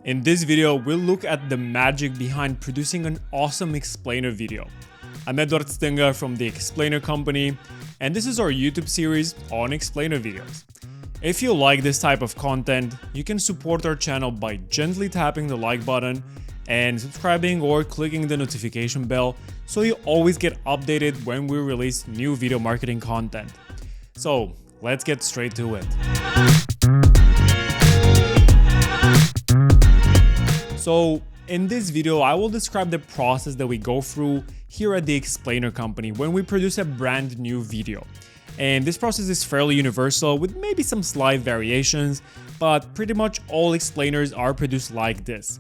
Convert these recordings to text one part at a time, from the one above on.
In this video, we'll look at the magic behind producing an awesome explainer video. I'm Edward Stenga from the Explainer Company, and this is our YouTube series on explainer videos. If you like this type of content, you can support our channel by gently tapping the like button and subscribing or clicking the notification bell so you always get updated when we release new video marketing content. So let's get straight to it. So in this video, I will describe the process that we go through here at the Explainer Company when we produce a brand new video. And this process is fairly universal with maybe some slight variations, but pretty much all explainers are produced like this.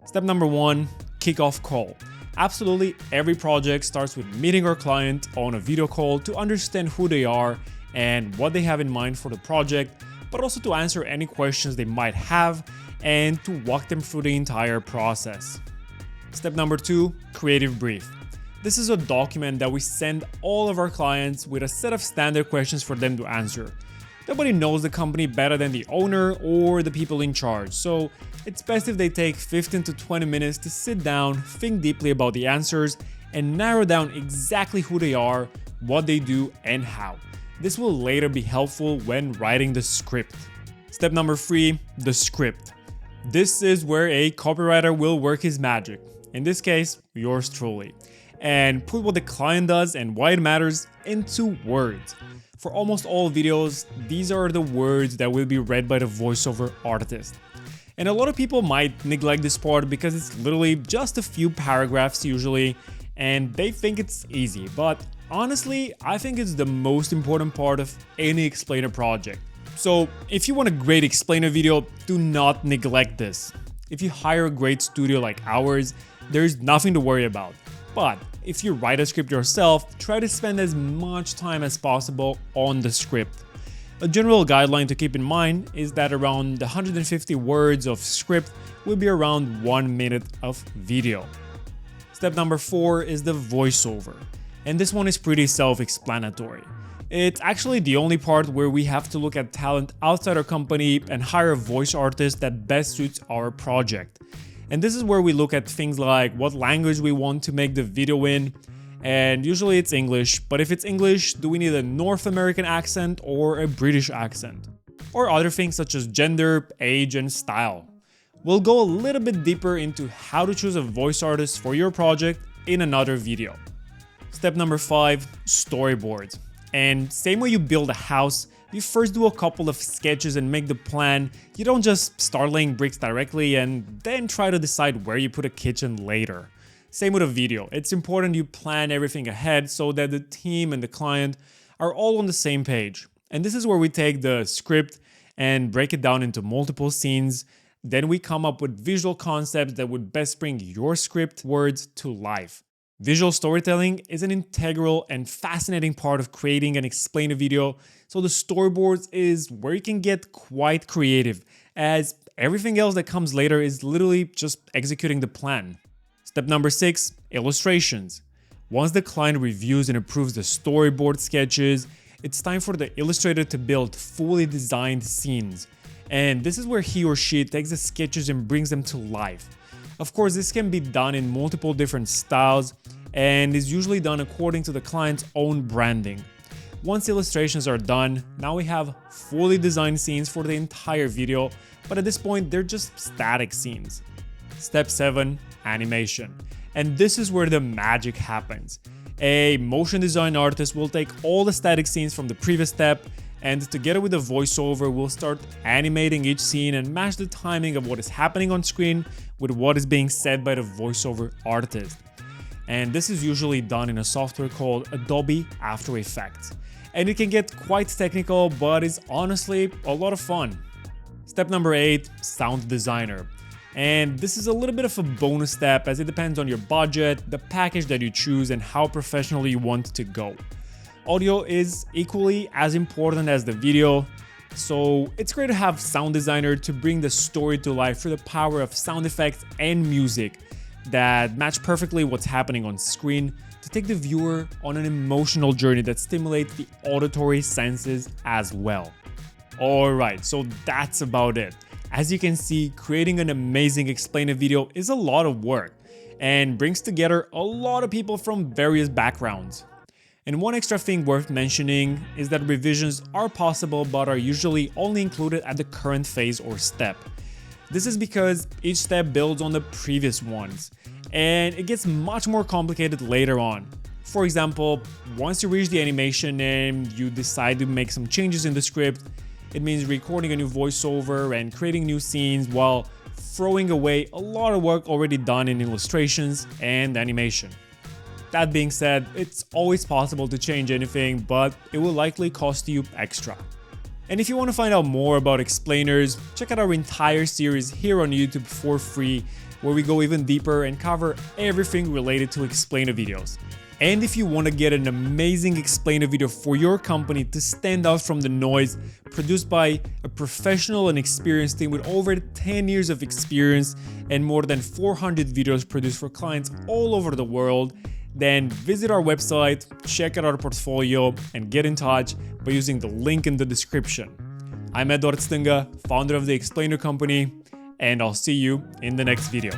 Step number 1, kickoff call. Absolutely every project starts with meeting our client on a video call to understand who they are and what they have in mind for the project, but also to answer any questions they might have and to walk them through the entire process. Step number 2, creative brief. This is a document that we send all of our clients with a set of standard questions for them to answer. Nobody knows the company better than the owner or the people in charge, so it's best if they take 15 to 20 minutes to sit down, think deeply about the answers, and narrow down exactly who they are, what they do, and how. This will later be helpful when writing the script. Step number 3, the script. This is where a copywriter will work his magic, in this case, yours truly, and put what the client does and why it matters into words. For almost all videos, these are the words that will be read by the voiceover artist. And a lot of people might neglect this part because it's literally just a few paragraphs usually, and they think it's easy, but honestly, I think it's the most important part of any explainer project. So if you want a great explainer video, do not neglect this. If you hire a great studio like ours, there's nothing to worry about. But if you write a script yourself, try to spend as much time as possible on the script. A general guideline to keep in mind is that around 150 words of script will be around 1 minute of video. Step number 4 is the voiceover. And this one is pretty self-explanatory. It's actually the only part where we have to look at talent outside our company and hire a voice artist that best suits our project. And this is where we look at things like what language we want to make the video in, and usually it's English, but if it's English, do we need a North American accent or a British accent? Or other things such as gender, age, and style. We'll go a little bit deeper into how to choose a voice artist for your project in another video. Step number 5, storyboards. And same way you build a house, you first do a couple of sketches and make the plan. You don't just start laying bricks directly and then try to decide where you put a kitchen later. Same with a video. It's important you plan everything ahead so that the team and the client are all on the same page. And this is where we take the script and break it down into multiple scenes. Then we come up with visual concepts that would best bring your script words to life. Visual storytelling is an integral and fascinating part of creating and explaining a video, so the storyboards is where you can get quite creative, as everything else that comes later is literally just executing the plan. Step number 6, illustrations. Once the client reviews and approves the storyboard sketches, it's time for the illustrator to build fully designed scenes. And this is where he or she takes the sketches and brings them to life. Of course, this can be done in multiple different styles and is usually done according to the client's own branding. Once illustrations are done, now we have fully designed scenes for the entire video, but at this point, they're just static scenes. Step 7, animation. And this is where the magic happens. A motion design artist will take all the static scenes from the previous step and together with the voiceover, we'll start animating each scene and match the timing of what is happening on screen with what is being said by the voiceover artist. And this is usually done in a software called Adobe After Effects. And it can get quite technical, but is honestly a lot of fun. Step number 8, sound designer. And this is a little bit of a bonus step as it depends on your budget, the package that you choose, and how professional you want to go. Audio is equally as important as the video, so it's great to have sound designer to bring the story to life through the power of sound effects and music that match perfectly what's happening on screen to take the viewer on an emotional journey that stimulates the auditory senses as well. Alright, so that's about it. As you can see, creating an amazing explainer video is a lot of work and brings together a lot of people from various backgrounds. And one extra thing worth mentioning is that revisions are possible but are usually only included at the current phase or step. This is because each step builds on the previous ones, and it gets much more complicated later on. For example, once you reach the animation and you decide to make some changes in the script, it means recording a new voiceover and creating new scenes while throwing away a lot of work already done in illustrations and animation. That being said, it's always possible to change anything, but it will likely cost you extra. And if you want to find out more about explainers, check out our entire series here on YouTube for free, where we go even deeper and cover everything related to explainer videos. And if you want to get an amazing explainer video for your company to stand out from the noise, produced by a professional and experienced team with over 10 years of experience and more than 400 videos produced for clients all over the world, then visit our website, check out our portfolio, and get in touch by using the link in the description. I'm Edward Stinga, founder of the Explainer Company, and I'll see you in the next video.